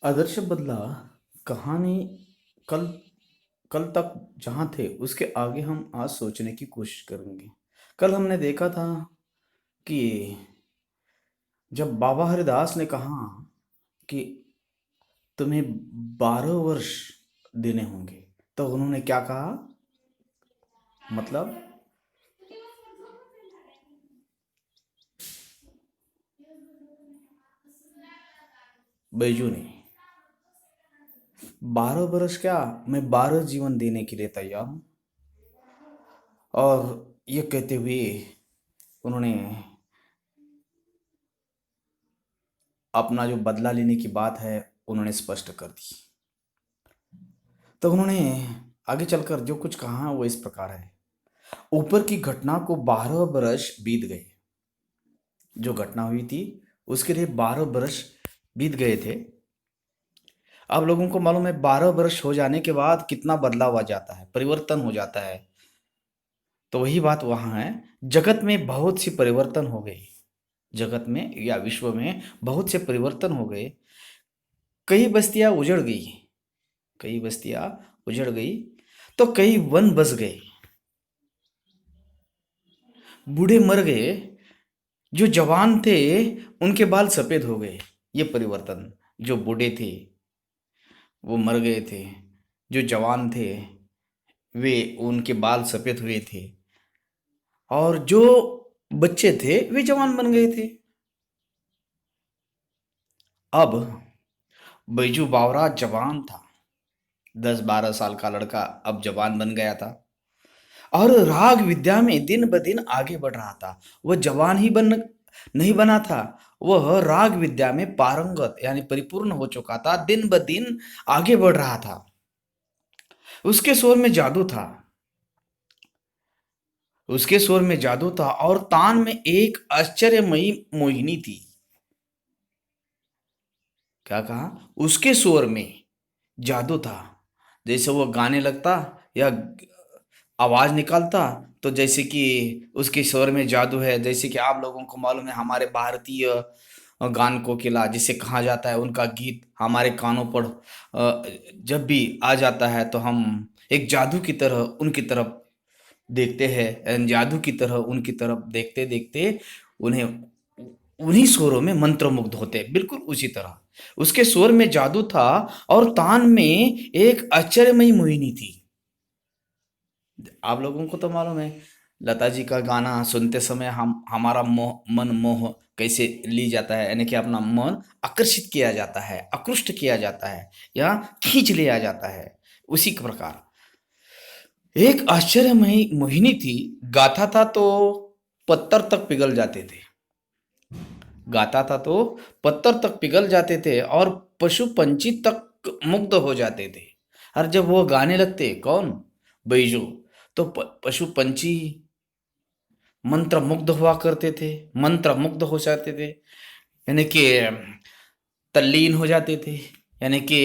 आदर्श बदला कहानी। कल कल तक जहाँ थे उसके आगे हम आज सोचने की कोशिश करेंगे। कल हमने देखा था कि जब बाबा हरिदास ने कहा कि तुम्हें 12 वर्ष देने होंगे, तो उन्होंने क्या कहा? मतलब बैजू ने 12 वर्ष क्या, मैं 12 जीवन देने के लिए तैयार हूँ। और ये कहते हुए उन्होंने अपना जो बदला लेने की बात है उन्होंने स्पष्ट कर दी। तो उन्होंने आगे चलकर जो कुछ कहा वो इस प्रकार है। ऊपर की घटना को 12 वर्ष बीत गए। जो घटना हुई थी उसके लिए 12 वर्ष बीत गए थे। अब लोगों को मालूम है 12 वर्ष हो जाने के बाद कितना बदलाव आ जाता है, परिवर्तन हो जाता है। तो वही बात वहां है। जगत में बहुत सी परिवर्तन हो गए। जगत में या विश्व में बहुत से परिवर्तन हो गए। कई बस्तियां उजड़ गई। कई बस्तियां उजड़ गई तो कई वन बस गए। बूढ़े मर गए। जो जवान थे उनके बाल सफेद हो गए। ये परिवर्तन। जो बूढ़े थे वो मर गए थे। जो जवान थे वे उनके बाल सफेद हुए थे। और जो बच्चे थे वे जवान बन गए थे। अब बैजू बावरा जवान था। 10-12 साल का लड़का अब जवान बन गया था। और राग विद्या में दिन ब दिन आगे बढ़ रहा था। वह जवान ही बन नहीं बना था। वह राग विद्या में पारंगत यानी परिपूर्ण हो चुका था। दिन ब दिन आगे बढ़ रहा था। उसके स्वर में जादू था। उसके स्वर में जादू था और तान में एक आश्चर्यमयी मोहिनी थी। क्या कहा? उसके स्वर में जादू था। जैसे वो गाने लगता या आवाज निकालता, तो जैसे कि उसके स्वर में जादू है। जैसे कि आप लोगों को मालूम है हमारे भारतीय गान कोकिला जिसे कहा जाता है, उनका गीत हमारे कानों पर जब भी आ जाता है तो हम एक जादू की तरह उनकी तरफ देखते हैं। जादू की तरह उनकी तरफ देखते देखते उन्हें उन्हीं स्वरों में मंत्रमुग्ध होते हैं। बिल्कुल उसी तरह उसके स्वर में जादू था और तान में एक आश्चर्यमयी मोहिनी थी। आप लोगों को तो मालूम है लता जी का गाना सुनते समय हम हमारा मन मोह कैसे ली जाता है, यानी कि अपना मन आकर्षित किया जाता है, आकृष्ट किया जाता है या खींच लिया जाता है। उसी के प्रकार एक आश्चर्यमयी मोहिनी थी। गाता था तो पत्थर तक पिघल जाते थे। गाता था तो पत्थर तक पिघल जाते थे और पशु पंछी तक मुग्ध हो जाते थे। और जब वो गाने लगते, कौन? बैजू। तो पशु पंछी मंत्र मुग्ध हुआ करते थे, मंत्र मुग्ध हो जाते थे, यानी कि तल्लीन हो जाते थे, यानी कि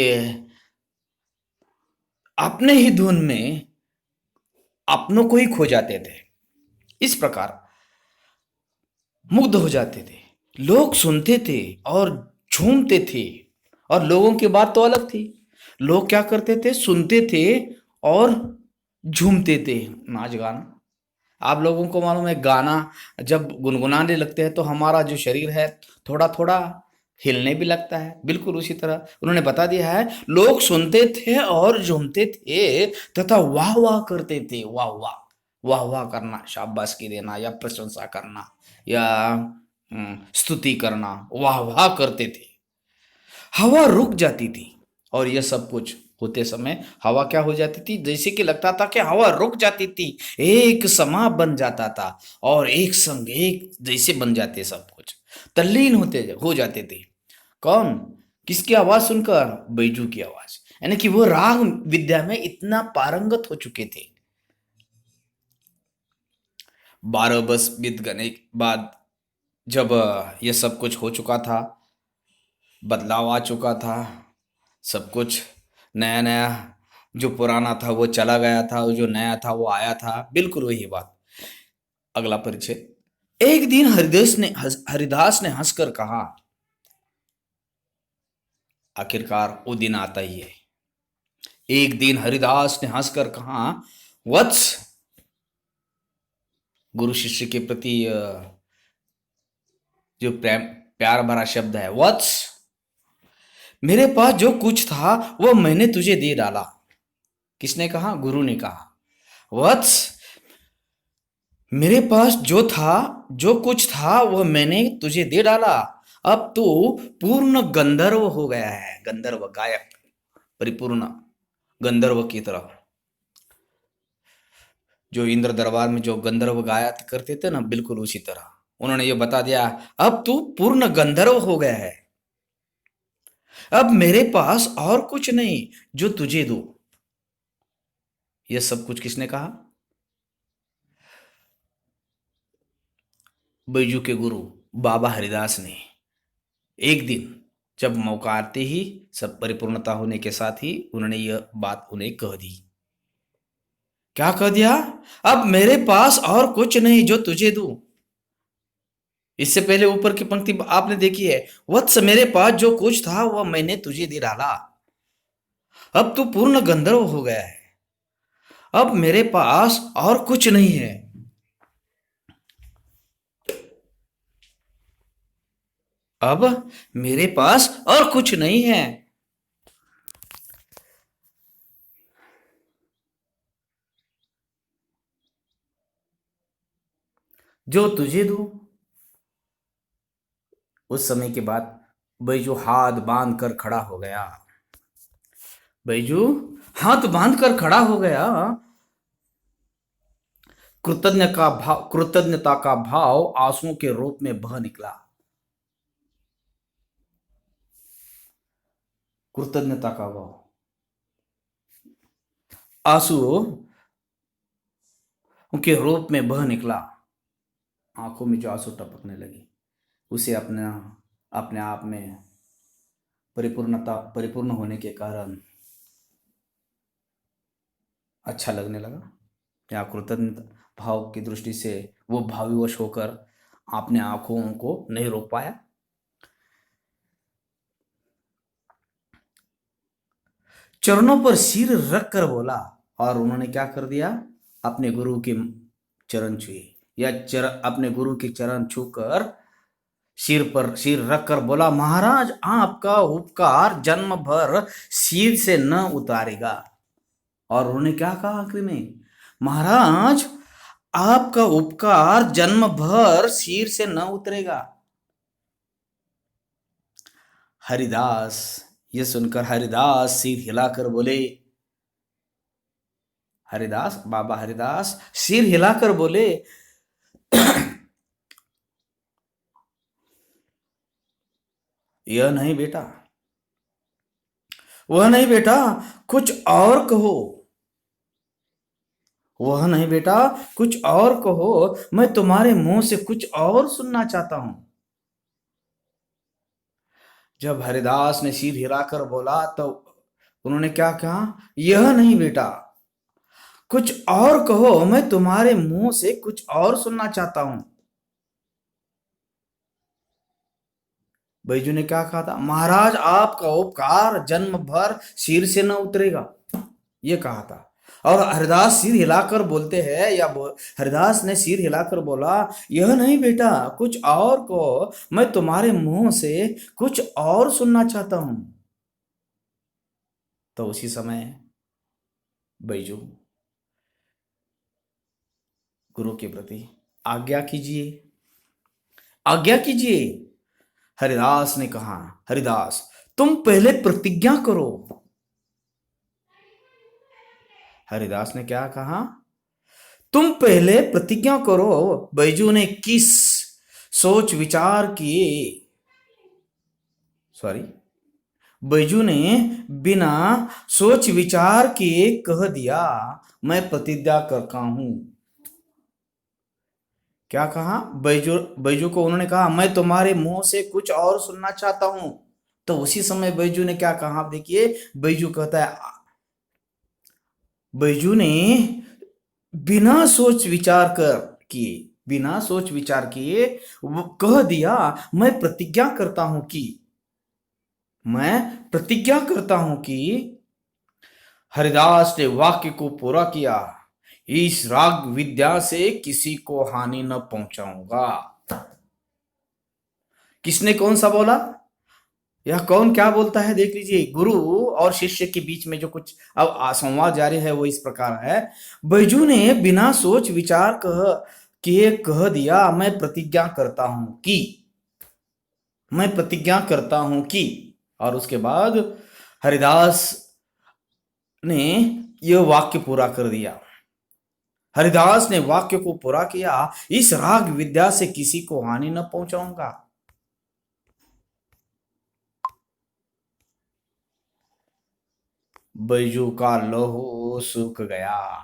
अपने ही धुन में अपनों को ही खो जाते थे। इस प्रकार मुग्ध हो जाते थे। लोग सुनते थे और झूमते थे। और लोगों की बात तो अलग थी। लोग क्या करते थे? सुनते थे और झूमते थे, नाच गाना। आप लोगों को मालूम है गाना जब गुनगुनाने लगते हैं तो हमारा जो शरीर है थोड़ा थोड़ा हिलने भी लगता है। बिल्कुल उसी तरह उन्होंने बता दिया है। लोग सुनते थे और झूमते थे तथा वाह वाह करते थे। वाह वाह, वाह वाह करना, शाबाशी देना या प्रशंसा करना या स्तुति करना, वाह वाह करते थे। हवा रुक जाती थी। और यह सब कुछ होते समय हवा क्या हो जाती थी? जैसे कि लगता था कि हवा रुक जाती थी, एक समा बन जाता था और एक संग एक जैसे बन जाते सब कुछ, तल्लीन होते हो जाते थे। कौन? किसकी आवाज सुनकर? बैजू की आवाज। यानी कि वो राग विद्या में इतना पारंगत हो चुके थे। 12 वर्ष बीत गए के बाद जब ये सब कुछ हो चुका था, बदलाव आ चुका था, सब कुछ नया नया, जो पुराना था वो चला गया था और जो नया था वो आया था। बिल्कुल वही बात। अगला परिच्छेद। एक दिन हरिदास ने हंसकर कहा, आखिरकार वो दिन आता ही है। एक दिन हरिदास ने हंसकर कहा, वत्स, गुरु शिष्य के प्रति जो प्रेम प्यार भरा शब्द है, वत्स, मेरे पास जो कुछ था वह मैंने तुझे दे डाला। किसने कहा? गुरु ने कहा, वत्स, मेरे पास जो कुछ था वह मैंने तुझे दे डाला। अब तू पूर्ण गंधर्व हो गया है, गंधर्व, गायक, परिपूर्ण गंधर्व की तरह। जो इंद्र दरबार में जो गंधर्व गाया करते थे ना, बिल्कुल उसी तरह उन्होंने ये बता दिया, अब तू पूर्ण गंधर्व हो गया है। अब मेरे पास और कुछ नहीं जो तुझे दूं। यह सब कुछ किसने कहा? बैजू के गुरु बाबा हरिदास ने। एक दिन जब मौका आते ही, सब परिपूर्णता होने के साथ ही उन्होंने यह बात उन्हें कह दी। क्या कह दिया? अब मेरे पास और कुछ नहीं जो तुझे दूं। इससे पहले ऊपर की पंक्ति आपने देखी है, वत्स, मेरे पास जो कुछ था वह मैंने तुझे दे डाला। अब तू पूर्ण गंधर्व हो गया है। अब मेरे पास और कुछ नहीं है। अब मेरे पास और कुछ नहीं है जो तुझे दूं। उस समय के बाद बैजू हाथ बांध कर खड़ा हो गया। बैजू हाथ बांध कर खड़ा हो गया। कृतज्ञता का भाव आंसुओं के रूप में बह निकला। कृतज्ञता का भाव आंसुओं के रूप में बह निकला। आंखों में जो आंसू टपकने लगे, उसे अपने अपने आप में परिपूर्ण होने के कारण अच्छा लगने लगा। या कृतज्ञ भाव की दृष्टि से वो भावविवश होकर अपने आंखों को नहीं रोक पाया। चरणों पर सिर रख कर बोला, और उन्होंने क्या कर दिया? अपने गुरु के चरण छुए, या अपने गुरु के चरण छूकर सिर पर सिर रखकर बोला, महाराज, आपका उपकार जन्म भर सिर से न उतारेगा। और उन्होंने क्या कहा आखिरी में? महाराज, आपका उपकार जन्म भर सिर से न उतरेगा। हरिदास, ये सुनकर हरिदास सिर हिलाकर बोले, हरिदास, बाबा हरिदास सिर हिलाकर बोले, यह नहीं बेटा, वह नहीं बेटा, कुछ और कहो। वह नहीं बेटा, कुछ और कहो, मैं तुम्हारे मुंह से कुछ और सुनना चाहता हूं। जब हरिदास ने सिर हिलाकर बोला तो उन्होंने क्या कहा? यह नहीं बेटा, कुछ और कहो, मैं तुम्हारे मुंह से कुछ और सुनना चाहता हूं। बैजू ने क्या कहा था? महाराज, आपका उपकार जन्म भर सिर से न उतरेगा, ये कहा था। और हरिदास सिर हिलाकर बोलते हैं, हरिदास ने सिर हिलाकर बोला, यह नहीं बेटा, कुछ और को, मैं तुम्हारे मुंह से कुछ और सुनना चाहता हूं। तो उसी समय बैजू गुरु के प्रति, आज्ञा कीजिए, आज्ञा कीजिए। हरिदास ने कहा, हरिदास, तुम पहले प्रतिज्ञा करो। हरिदास ने क्या कहा? तुम पहले प्रतिज्ञा करो। बैजू ने किस सोच विचार किए, बैजू ने बिना सोच विचार किए कह दिया, मैं प्रतिज्ञा करता हूं। क्या कहा? बैजू को उन्होंने कहा, मैं तुम्हारे मुंह से कुछ और सुनना चाहता हूं। तो उसी समय बैजू ने क्या कहा? आप देखिए, बैजू कहता है, बैजू ने बिना सोच विचार किए वो कह दिया, मैं प्रतिज्ञा करता हूं कि मैं प्रतिज्ञा करता हूं कि हरिदास ने वाक्य को पूरा किया, इस राग विद्या से किसी को हानि न पहुंचाऊंगा। किसने कौन सा बोला? यह कौन क्या बोलता है? देख लीजिए, गुरु और शिष्य के बीच में जो कुछ अब संवाद जारी है वो इस प्रकार है। बैजू ने बिना सोच विचार कह दिया, मैं प्रतिज्ञा करता हूं कि, मैं प्रतिज्ञा करता हूं कि। और उसके बाद हरिदास ने यह वाक्य पूरा कर दिया। हरिदास ने वाक्य को पूरा किया, इस राग विद्या से किसी को हानि न पहुंचाऊंगा। बैजू का लहू सूख गया।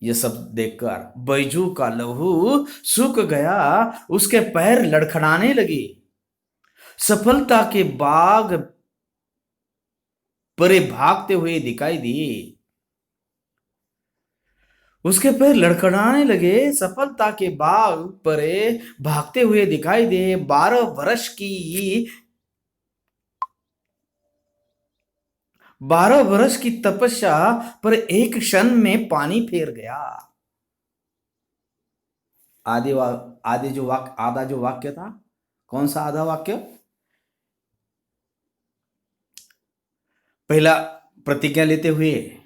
ये सब देखकर बैजू का लहू सूख गया, उसके पैर लड़खड़ाने लगे। सफलता के बाग परे भागते हुए दिखाई दिए। उसके पैर लड़खड़ाने लगे, सफलता के बाग परे भागते हुए दिखाई दे। 12 वर्ष की तपस्या पर एक क्षण में पानी फेर गया। आधा जो वाक्य था, कौन सा आधा वाक्य? पहला, प्रतिज्ञा लेते हुए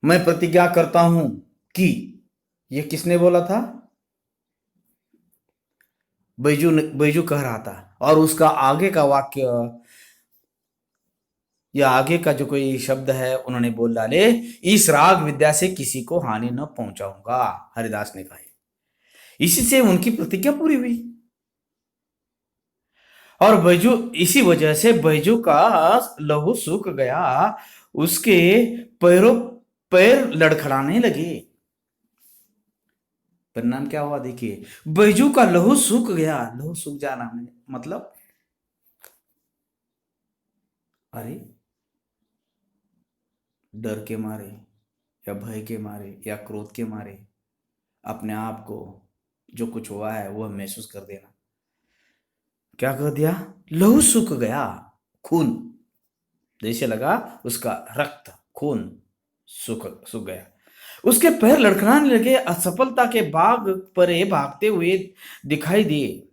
मैं प्रतिज्ञा करता हूं कि, ये किसने बोला था? बैजू कह रहा था। और उसका आगे का वाक्य या आगे का जो कोई शब्द है उन्होंने बोल डाले, इस राग विद्या से किसी को हानि न पहुंचाऊंगा, हरिदास ने कहा। इसी से उनकी प्रतिज्ञा पूरी हुई। और बैजू, इसी वजह से बैजू का लहू सूख गया, उसके पैर लड़खड़ाने लगे। परिणाम क्या हुआ देखिए, बैजू का लहू सूख गया। लहू सूख जाना मतलब, अरे डर के मारे या भय के मारे या क्रोध के मारे अपने आप को जो कुछ हुआ है वह महसूस कर देना। क्या कर दिया? लहू सूख गया, खून जैसे लगा, उसका रक्त खून सूख गया। उसके पैर लड़खड़ाने लगे, असफलता के बाग परे भागते हुए दिखाई दिए।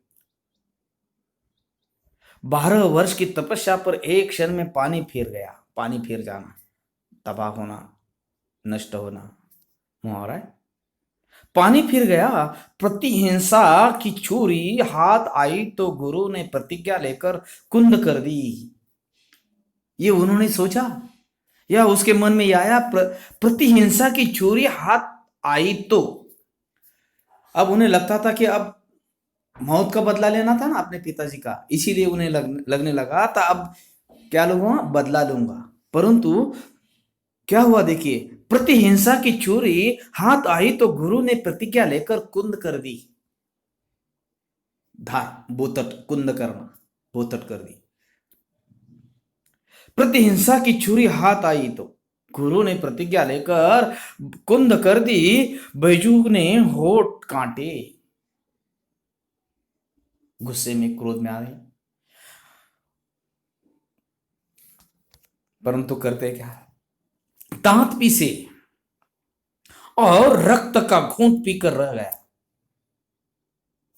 12 वर्ष की तपस्या पर एक क्षण में पानी फेर गया। पानी फेर जाना, तबाह होना, नष्ट होना, मुहावरा है। पानी फिर गया। प्रतिहिंसा की छुरी हाथ आई तो गुरु ने प्रतिज्ञा लेकर कुंद कर दी। ये उन्होंने सोचा, या उसके मन में आया, प्रतिहिंसा की छुरी हाथ आई तो। अब उन्हें लगता था कि अब मौत का बदला लेना था ना अपने पिताजी का, इसीलिए उन्हें लगने लगा था अब क्या लूंगा, बदला लूंगा। परंतु क्या हुआ देखिए, प्रतिहिंसा की छुरी हाथ आई तो गुरु ने प्रतिज्ञा लेकर कुंद कर दी। धार, बोतट, कुंद करना, बोतट कर दी। प्रतिहिंसा की छुरी हाथ आई तो गुरु ने प्रतिज्ञा लेकर कुंद कर दी। बैजू ने होठ कांटे, गुस्से में, क्रोध में आ रहे, परंतु करते क्या? दांत पीसे और रक्त का घूंट पीकर रह गया।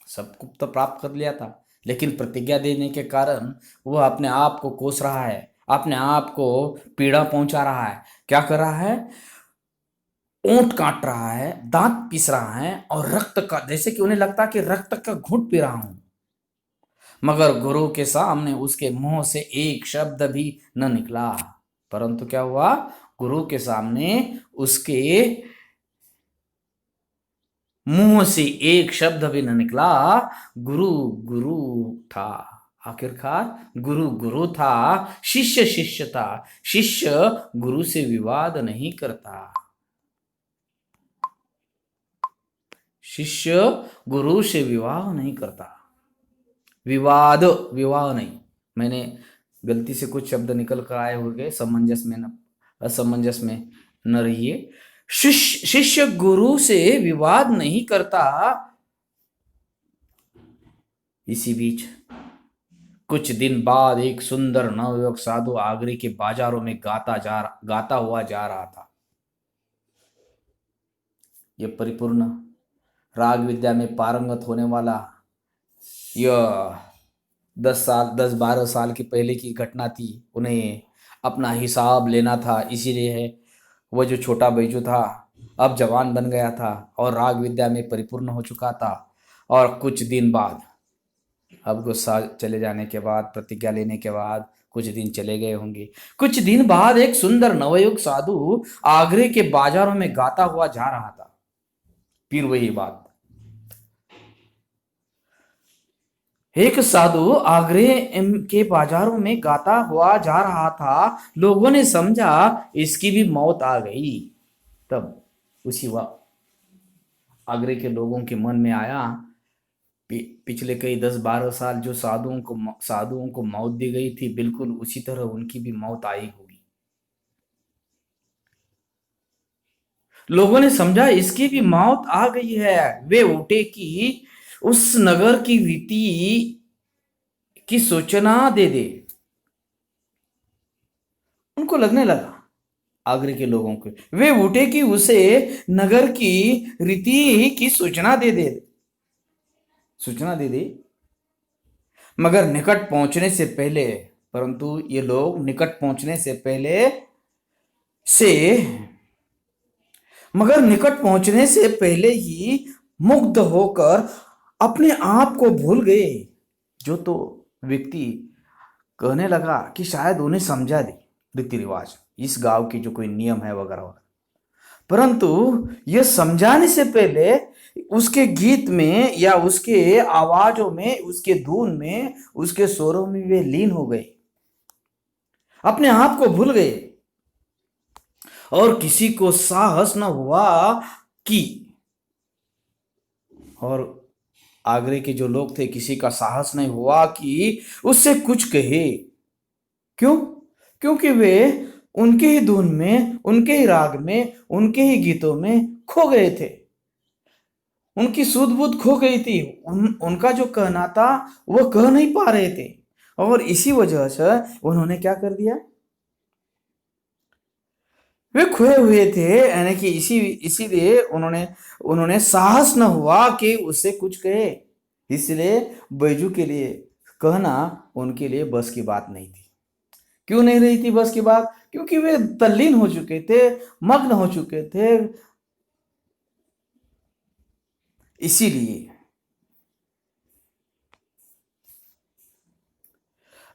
सब कुछ तो प्राप्त कर लिया था, लेकिन प्रतिज्ञा देने के कारण वह अपने आप को कोस रहा है, अपने आप को पीड़ा पहुंचा रहा है। क्या कर रहा है? ओंठ काट रहा है, दांत पीस रहा है, और रक्त का, जैसे कि उन्हें लगता कि रक्त का घूंट पी रहा हूं। मगर गुरु के सामने उसके मुंह से एक शब्द भी न निकला। परंतु क्या हुआ? गुरु के सामने उसके मुंह से एक शब्द भी न निकला। गुरु गुरु था। आखिरकार गुरु गुरु था, शिष्य शिष्य था। शिष्य गुरु से विवाद नहीं करता। शिष्य गुरु से विवाह नहीं करता। विवाह नहीं, मैंने गलती से कुछ शब्द निकल कर आए हो गए, असमंजस में न रहिए। शिष्य गुरु से विवाद नहीं करता। इसी बीच कुछ दिन बाद एक सुंदर नवयुवक साधु आगरे के बाजारों में गाता हुआ जा रहा था। यह परिपूर्ण राग विद्या में पारंगत होने वाला, यह 10-12 साल की पहले की घटना थी। उन्हें अपना हिसाब लेना था, इसीलिए वह जो छोटा बैजू था अब जवान बन गया था और राग विद्या में परिपूर्ण हो चुका था। और कुछ दिन बाद, अब गुस्सा चले जाने के बाद, प्रतिज्ञा लेने के बाद कुछ दिन चले गए होंगे। कुछ दिन बाद एक सुंदर नवयुवक साधु आगरे के बाजारों में गाता हुआ जा रहा था। फिर वही बात, एक साधु आगरे के बाजारों में गाता हुआ जा रहा था। लोगों ने समझा इसकी भी मौत आ गई। तब उसी वक्त आगरे के लोगों के मन में आया, पिछले कई 10-12 साल जो साधुओं को मौत दी गई थी, बिल्कुल उसी तरह उनकी भी मौत आई होगी। लोगों ने समझा इसकी भी मौत आ गई है। वे उठे कि उस नगर की रीति की सूचना दे दे। उनको लगने लगा, आगरे के लोगों को, वे उठे कि उसे नगर की रीति की सूचना दे दे। मगर निकट पहुंचने से पहले, परंतु ये लोग निकट पहुंचने से पहले से मगर निकट पहुंचने से पहले ही मुग्ध होकर अपने आप को भूल गए। जो तो व्यक्ति कहने लगा कि शायद उन्हें समझा दे रीति रिवाज, इस गांव की जो कोई नियम है वगैरह वगैरह, परंतु यह समझाने से पहले उसके गीत में या उसके आवाजों में, उसके धुन में, उसके स्वरों में वे लीन हो गए, अपने आप को भूल गए। और किसी को साहस न हुआ कि, और आगरे के जो लोग थे, किसी का साहस नहीं हुआ कि उससे कुछ कहे। क्यों? क्योंकि वे उनके ही धुन में, उनके ही राग में, उनके ही गीतों में खो गए थे। उनकी सुध बुध खो गई थी। उनका जो कहना था वो कह नहीं पा रहे थे। और इसी वजह से उन्होंने क्या कर दिया, वे खोए हुए थे। यानी कि इसीलिए उन्होंने साहस न हुआ कि उससे कुछ कहे। इसलिए बैजू के लिए कहना उनके लिए बस की बात नहीं थी। क्यों नहीं रही थी बस की बात? क्योंकि वे तल्लीन हो चुके थे, मग्न हो चुके थे। इसीलिए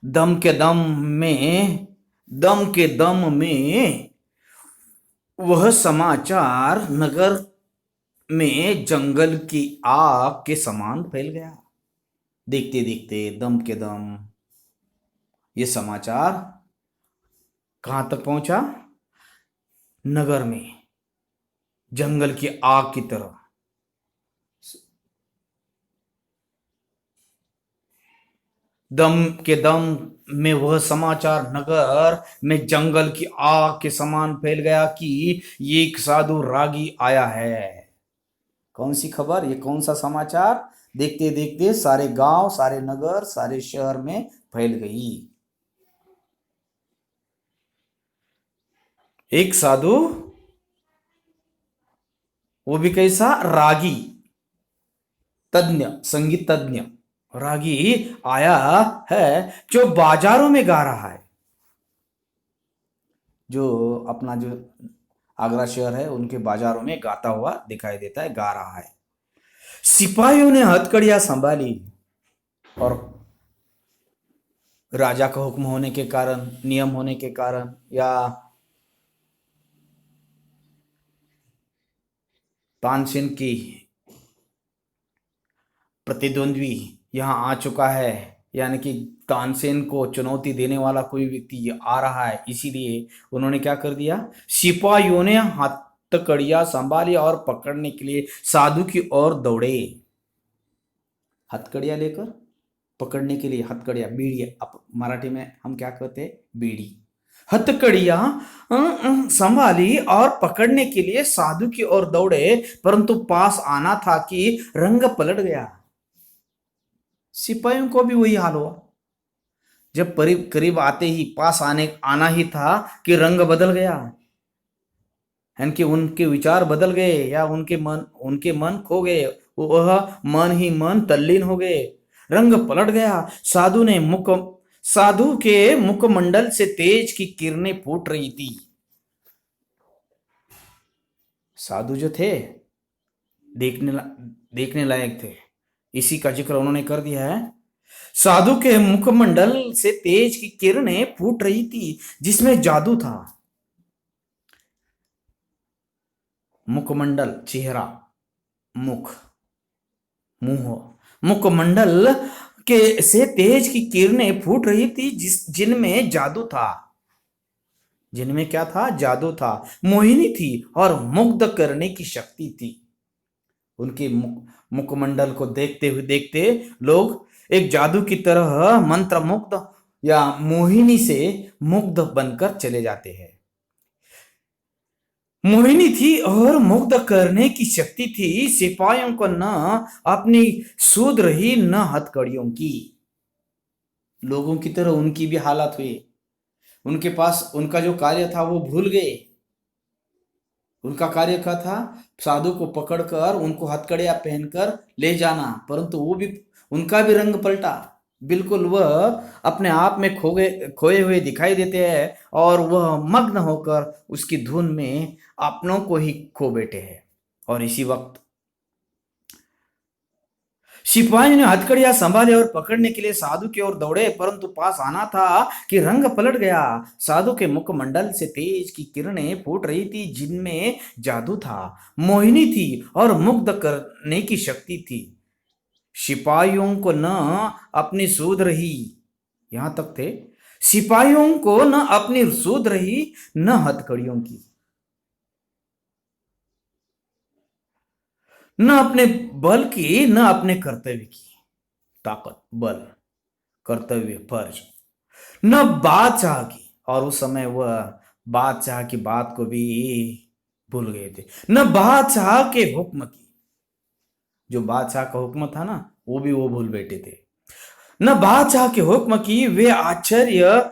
दम के दम में वह समाचार नगर में जंगल की आग के समान फैल गया। देखते देखते दम के दम ये समाचार कहां तक पहुंचा? नगर में जंगल की आग की तरह। दम के दम में वह समाचार नगर में जंगल की आग के समान फैल गया कि एक साधु रागी आया है। कौन सी खबर? ये कौन सा समाचार? देखते देखते सारे गांव, सारे नगर, सारे शहर में फैल गई। एक साधु, वो भी कैसा? रागी, तज्ञ, संगीत तज्ञ रागी आया है जो बाजारों में गा रहा है। जो अपना जो आगरा शहर है उनके बाजारों में गाता हुआ दिखाई देता है, गा रहा है। सिपाहियों ने हथकड़ियां संभाली और राजा का हुक्म होने के कारण, नियम होने के कारण, या तानसेन की प्रतिद्वंद्वी यहां आ चुका है, यानी कि तानसेन को चुनौती देने वाला कोई व्यक्ति आ रहा है, इसीलिए उन्होंने क्या कर दिया? सिपाहियों ने हथकड़ियां संभाली और पकड़ने के लिए साधु की ओर दौड़े। हथकड़ियां लेकर पकड़ने के लिए, हथकड़ियां, बीड़ी, अब मराठी में हम क्या कहते हैं? बीड़ी। हथकड़ियां संभाली और पकड़ने के लिए साधु की ओर दौड़े, परंतु पास आना था कि रंग पलट गया। सिपाहियों को भी वही हाल हुआ। जब करीब करीब आते ही पास आना ही था कि रंग बदल गया, यानी कि उनके विचार बदल गए या उनके मन खो गए, वह मन ही मन तल्लीन हो गए, रंग पलट गया। साधु के मुखमंडल से तेज की किरणें फूट रही थी। साधु जो थे देखने देखने लायक थे, इसी का जिक्र उन्होंने कर दिया है। साधु के मुखमंडल से तेज की किरणें फूट रही थी जिसमें जादू था। मुखमंडल, चेहरा, मुख, मुंह, मुखमंडल के से तेज की किरणें फूट रही थी जिनमें जादू था। जिनमें क्या था? जादू था, मोहिनी थी और मुग्ध करने की शक्ति थी। उनके मुखमंडल को देखते हुए देखते लोग एक जादू की तरह मंत्र मुग्ध या मोहिनी से मुग्ध बनकर चले जाते हैं। मोहिनी थी और मुग्ध करने की शक्ति थी। सिपाहियों को न अपनी सूद रही न हथकड़ियों की। लोगों की तरह उनकी भी हालत हुई। उनके पास उनका जो कार्य था वो भूल गए। उनका कार्य क्या था? साधु को पकड़कर उनको हथकड़ियां पहनकर ले जाना, परंतु वो भी उनका भी रंग पलटा। बिल्कुल वह अपने आप में खोए हुए दिखाई देते हैं और वह मग्न होकर उसकी धुन में अपनों को ही खो बैठे हैं। और इसी वक्त सिपाही ने हथकड़ियां संभाले और पकड़ने के लिए साधु की ओर दौड़े, परंतु पास आना था कि रंग पलट गया। साधु के मुखमंडल से तेज की किरणें फूट रही थी जिनमें जादू था, मोहिनी थी और मुग्ध करने की शक्ति थी। सिपाहियों को न अपनी सूध रही, यहां तक थे, सिपाहियों को न अपनी सूध रही न हथकड़ियों की, न अपने बल की न अपने कर्तव्य की। ताकत, बल, कर्तव्य, फर्ज, न बादशाह की, और उस समय वह बादशाह की बात को भी भूल गए थे, न बादशाह के हुक्म की। जो बादशाह का हुक्म था ना, वो भी वो भूल बैठे थे। न बादशाह के हुक्म की। वे आश्चर्य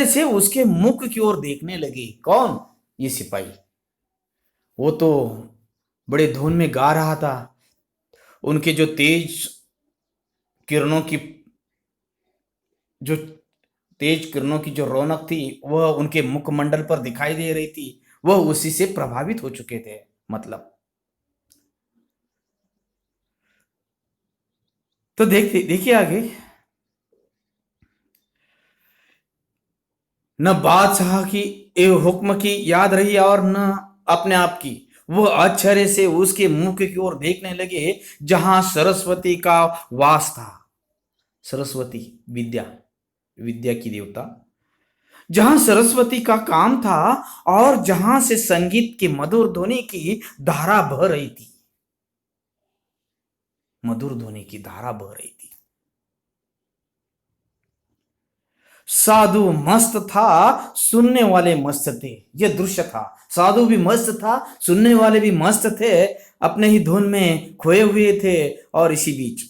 से उसके मुख की ओर देखने लगे। कौन? ये सिपाही। वो तो बड़े धुन में गा रहा था। उनके जो किरणों की जो तेज किरणों की जो रौनक थी वह उनके मुखमंडल पर दिखाई दे रही थी। वह उसी से प्रभावित हो चुके थे। मतलब तो देखिए आगे। न बादशाह की हुक्म की याद रही और न अपने आप की। वो आश्चर्य से उसके मुख की ओर देखने लगे जहां सरस्वती का वास था। सरस्वती, विद्या की देवता, जहां सरस्वती का काम था और जहां से संगीत की मधुर ध्वनि की धारा बह रही थी। मधुर ध्वनि की धारा बह रही थी। साधु मस्त था, सुनने वाले मस्त थे। यह दृश्य था। साधु भी मस्त था, सुनने वाले भी मस्त थे, अपने ही धुन में खोए हुए थे। और इसी बीच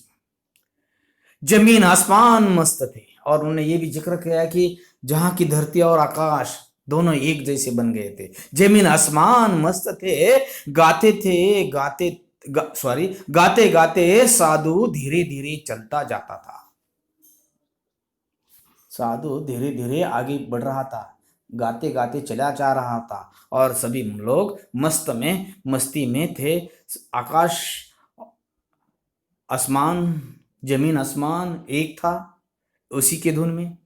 जमीन आसमान मस्त थे। और उन्होंने ये भी जिक्र किया कि जहां की धरती और आकाश दोनों एक जैसे बन गए थे। जमीन आसमान मस्त थे। गाते थे गाते गाते साधु धीरे धीरे चलता जाता था। साधु धीरे धीरे आगे बढ़ रहा था, गाते गाते चला जा रहा था और सभी लोग मस्ती में थे। आकाश, आसमान, जमीन आसमान एक था उसी के धुन में।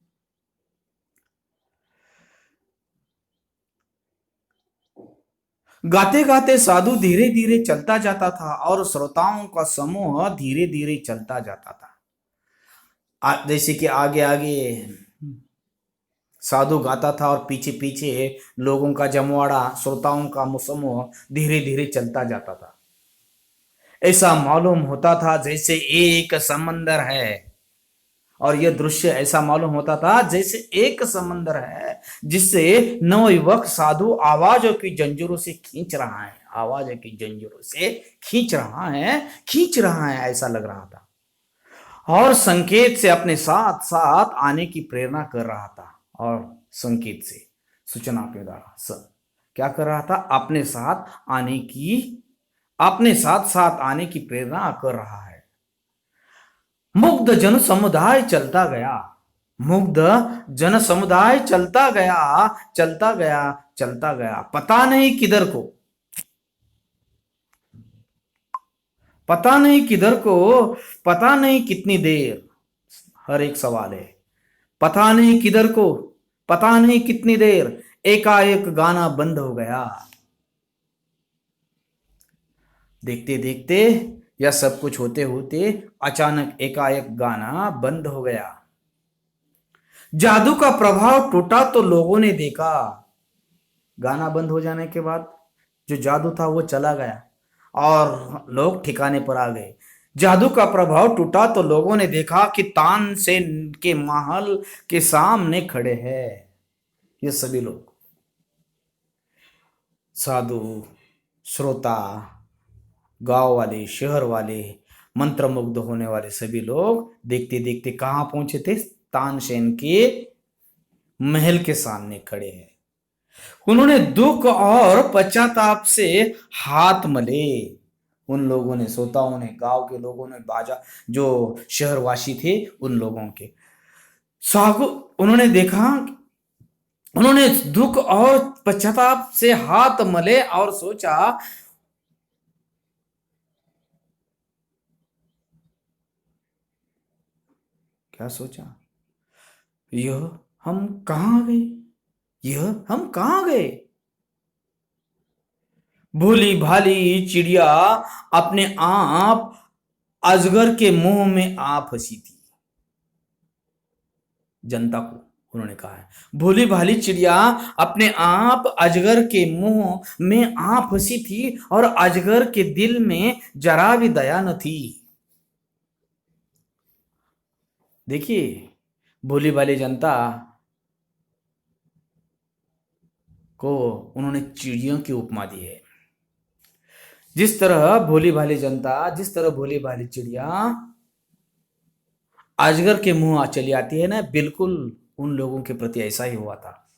गाते गाते साधु धीरे धीरे चलता जाता था और श्रोताओं का समूह धीरे धीरे चलता जाता था। जैसे कि आगे आगे साधु गाता था और पीछे पीछे लोगों का जमवाड़ा, श्रोताओं का समूह धीरे धीरे चलता जाता था। ऐसा मालूम होता था जैसे एक समंदर है। और यह दृश्य ऐसा मालूम होता था जैसे एक समंदर है जिससे नवयुवक साधु आवाजों की जंजीरों से खींच रहा है। खींच रहा है, ऐसा लग रहा था। और संकेत से अपने साथ साथ आने की प्रेरणा कर रहा था। और संकेत से, सूचना के द्वारा क्या कर रहा था? अपने साथ साथ आने की प्रेरणा कर रहा है। मुग्ध जन समुदाय चलता गया। मुग्ध जन समुदाय चलता गया, चलता गया, चलता गया, पता नहीं किधर को, पता नहीं किधर को, पता नहीं कितनी देर। हर एक सवाल है, पता नहीं किधर को, पता नहीं कितनी देर, एकाएक गाना बंद हो गया। देखते देखते या सब कुछ होते होते अचानक एकाएक गाना बंद हो गया। जादू का प्रभाव टूटा तो लोगों ने देखा। गाना बंद हो जाने के बाद जो जादू था वो चला गया और लोग ठिकाने पर आ गए। जादू का प्रभाव टूटा तो लोगों ने देखा कि तानसेन के महल के सामने खड़े हैं ये सभी लोग, साधु, श्रोता, गांव वाले, शहर वाले, मंत्रमुग्ध होने वाले सभी लोग देखते देखते कहां पहुंचे थे? तानसेन के महल के सामने खड़े हैं। उन्होंने दुख और पश्चाताप से हाथ मले। उन लोगों ने, श्रोताओं ने, गांव के लोगों ने, बाजा जो शहरवासी थे उन लोगों के सागु, उन्होंने देखा, उन्होंने दुख और पश्चाताप से हाथ मले और सोचा, क्या सोचा? यह हम कहां गए? यह हम कहां गए? भोली भाली चिड़िया अपने आप अजगर के मुंह में आ फंसी थी। जनता को उन्होंने कहा है, भोली भाली चिड़िया अपने आप अजगर के मुंह में आ फंसी थी और अजगर के दिल में जरा भी दया न थी। देखिए, भोली भाली जनता को उन्होंने चिड़ियों की उपमा दी है। जिस तरह भोली भाली जनता, जिस तरह भोली भाली चिड़िया अजगर के मुंह चली आती है ना, बिल्कुल उन लोगों के प्रति ऐसा ही हुआ था।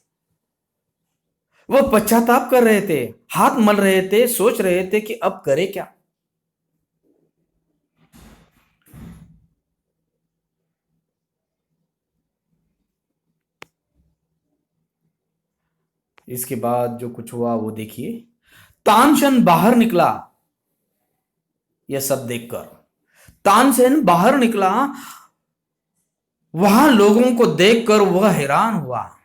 वो पश्चाताप कर रहे थे, हाथ मल रहे थे, सोच रहे थे कि अब करे क्या। इसके बाद जो कुछ हुआ वो देखिए। तानसेन बाहर निकला। यह सब देखकर तानसेन बाहर निकला। वहां लोगों को देखकर वह हैरान हुआ।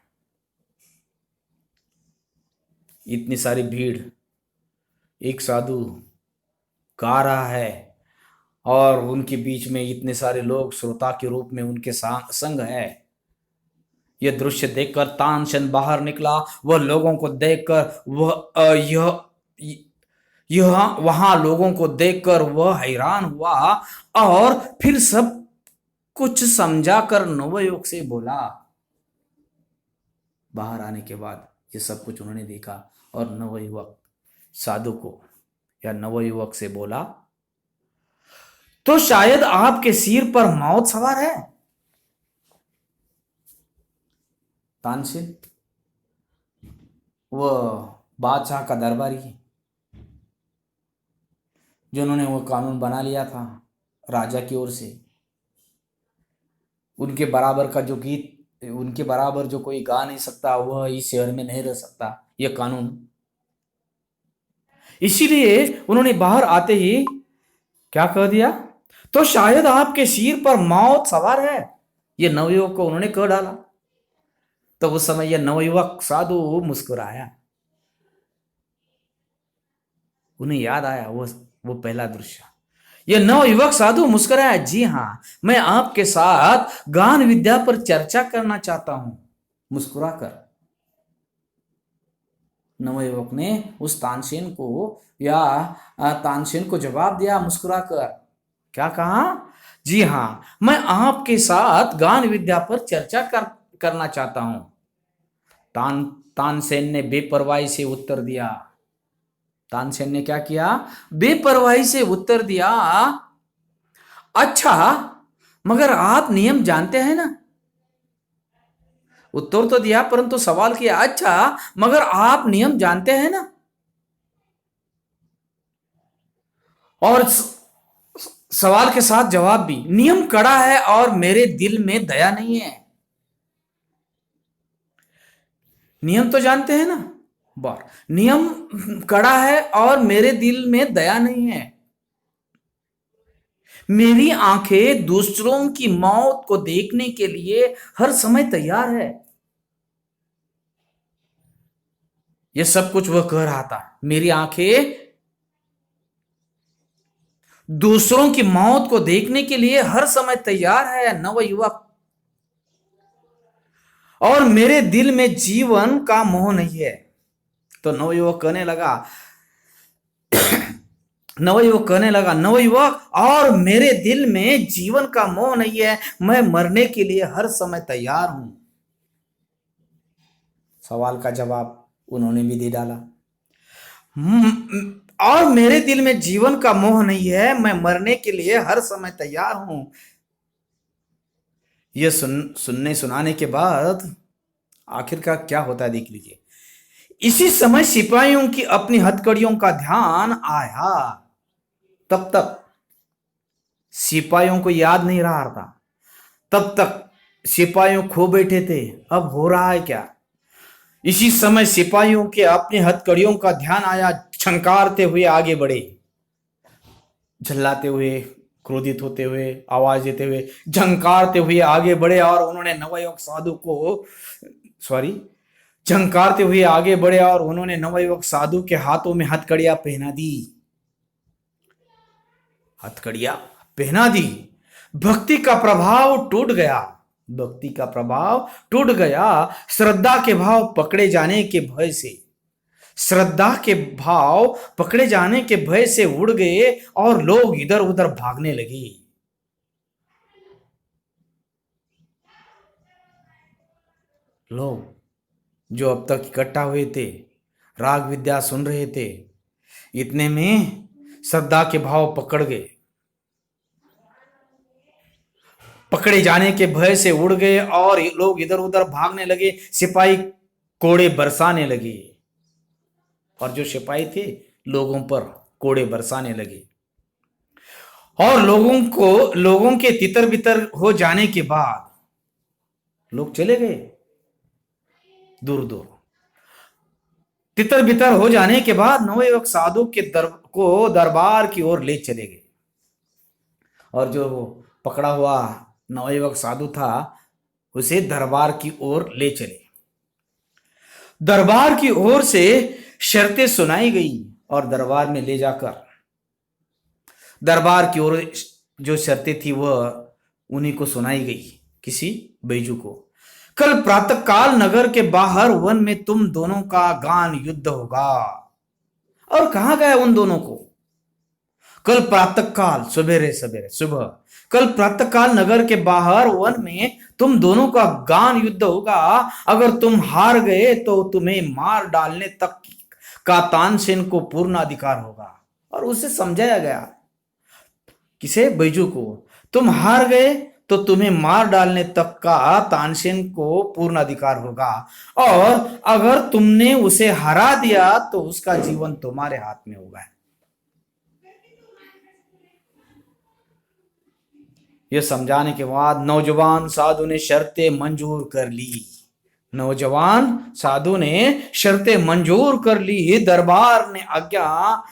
इतनी सारी भीड़, एक साधु गा रहा है और उनके बीच में इतने सारे लोग श्रोता के रूप में उनके संग है। यह दृश्य देखकर तानसेन बाहर निकला। वह लोगों को देखकर यह वहां लोगों को देखकर वह हैरान हुआ और फिर सब कुछ समझा कर नवयुवक से बोला। बाहर आने के बाद ये सब कुछ उन्होंने देखा और नवयुवक साधु को या नवयुवक से बोला, तो शायद आपके सिर पर मौत सवार है। तानसेन वह बादशाह का दरबारी है, जिन्होंने वो कानून बना लिया था राजा की ओर से। उनके बराबर का जो गीत, उनके बराबर जो कोई गा नहीं सकता वह इस शहर में नहीं रह सकता, यह कानून। इसीलिए उन्होंने बाहर आते ही क्या कह दिया, तो शायद आपके सिर पर मौत सवार है। यह नवयुवक को उन्होंने कह डाला। तो उस समय यह नवयुवक साधु मुस्कुराया। उन्हें याद आया वो पहला दृश्य। यह नवयुवक साधु मुस्कुराया, जी हाँ, मैं आपके साथ गान विद्या पर चर्चा करना चाहता हूं। मुस्कुराकर नवयुवक ने उस तानसेन को जवाब दिया मुस्कुराकर। क्या कहा? जी हाँ, मैं आपके साथ गान विद्या पर चर्चा करना चाहता हूं। तानसेन ने बेपरवाही से उत्तर दिया। तानसेन ने क्या किया? बेपरवाही से उत्तर दिया, अच्छा, मगर आप नियम जानते हैं ना। उत्तर तो दिया परंतु सवाल किया, अच्छा मगर आप नियम जानते हैं ना। और सवाल के साथ जवाब भी, नियम कड़ा है और मेरे दिल में दया नहीं है। नियम तो जानते हैं ना, बार नियम कड़ा है और मेरे दिल में दया नहीं है। मेरी आंखें दूसरों की मौत को देखने के लिए हर समय तैयार है। यह सब कुछ वह कह रहा था, मेरी आंखें दूसरों की मौत को देखने के लिए हर समय तैयार है, नवयुवक। और मेरे दिल में जीवन का मोह नहीं है। तो नवयुवक कहने लगा, नवयुवक और मेरे दिल में जीवन का मोह नहीं है, मैं मरने के लिए हर समय तैयार हूं। सवाल का जवाब उन्होंने भी दे डाला। और मेरे दिल में जीवन का मोह नहीं है, मैं मरने के लिए हर समय तैयार हूं। यह सुनने सुनाने के बाद आखिरकार क्या होता है देख लीजिए। इसी समय सिपाहियों की अपनी हथकड़ियों का ध्यान आया। तब तक सिपाहियों को याद नहीं रहा था, तब तक सिपाहियों खो बैठे थे, अब हो रहा है क्या। इसी समय सिपाहियों के अपनी हथकड़ियों का ध्यान आया, छंकारते हुए आगे बढ़े, झल्लाते हुए, क्रोधित होते हुए, आवाज देते हुए, झंकारते हुए आगे बढ़े और उन्होंने नवयुवक साधु को झंकारते हुए आगे बढ़े और उन्होंने नवयुवक साधु के हाथों में हथकड़ियां पहना दी। हथकड़ियां पहना दी। भक्ति का प्रभाव टूट गया, भक्ति का प्रभाव टूट गया। श्रद्धा के भाव पकड़े जाने के भय से, श्रद्धा के भाव पकड़े जाने के भय से उड़ गए और लोग इधर उधर भागने लगे। लोग जो अब तक इकट्ठा हुए थे, राग विद्या सुन रहे थे, इतने में श्रद्धा के भाव पकड़ गए, पकड़े जाने के भय से उड़ गए और लोग इधर उधर भागने लगे। सिपाही कोड़े बरसाने लगे और जो सिपाही थे लोगों पर कोड़े बरसाने लगे। और लोगों के तितर बितर हो जाने के बाद लोग चले गए दूर दूर। तितर बितर हो जाने के बाद नवयुवक साधु के दरबार की ओर ले चले गए। और जो पकड़ा हुआ नवयुवक साधु था उसे दरबार की ओर ले चले। दरबार की ओर से शर्तें सुनाई गई और दरबार में ले जाकर दरबार की ओर जो शर्तें थी वह उन्हीं को सुनाई गई, किसी बैजू को। कल प्रातः काल नगर के बाहर वन में तुम दोनों का गान युद्ध होगा। और कहां गए उन दोनों को? कल प्रातः काल, सवेरे सवेरे सुबह, कल प्रातः काल नगर के बाहर वन में तुम दोनों का गान युद्ध होगा। अगर तुम हार गए तो तुम्हें मार डालने तक का तानसेन को पूर्ण अधिकार होगा। और उसे समझाया गया, किसे? बैजू को। तुम हार गए तो तुम्हें मार डालने तक का तानसेन को पूर्ण अधिकार होगा, और अगर तुमने उसे हरा दिया तो उसका जीवन तुम्हारे हाथ में होगा। यह समझाने के बाद नौजवान साधु ने शर्तें मंजूर कर ली। नौजवान साधु ने शर्तें मंजूर कर ली। दरबार ने आज्ञा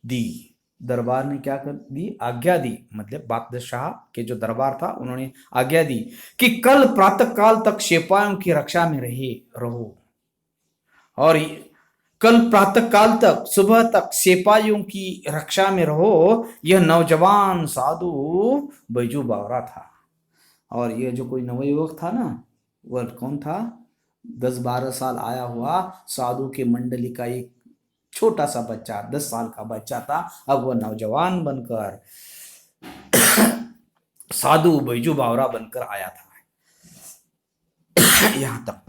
दी। दरबार ने क्या कर दी? आज्ञा दी, मतलब बादशाह के जो दरबार था उन्होंने आज्ञा दी कि कल प्रातः काल तक सिपाहियों की रक्षा में रहो। और कल प्रातः काल तक, सुबह तक सिपाहियों की रक्षा में रहो। यह नौजवान साधु बैजू बावरा था। और यह जो कोई नवयुवक था ना, वह कौन था? 10-12 साल आया हुआ साधु के मंडली का एक छोटा सा बच्चा, 10 साल का बच्चा था। अब वह नौजवान बनकर साधु बैजू बावरा बनकर आया था। यहां तक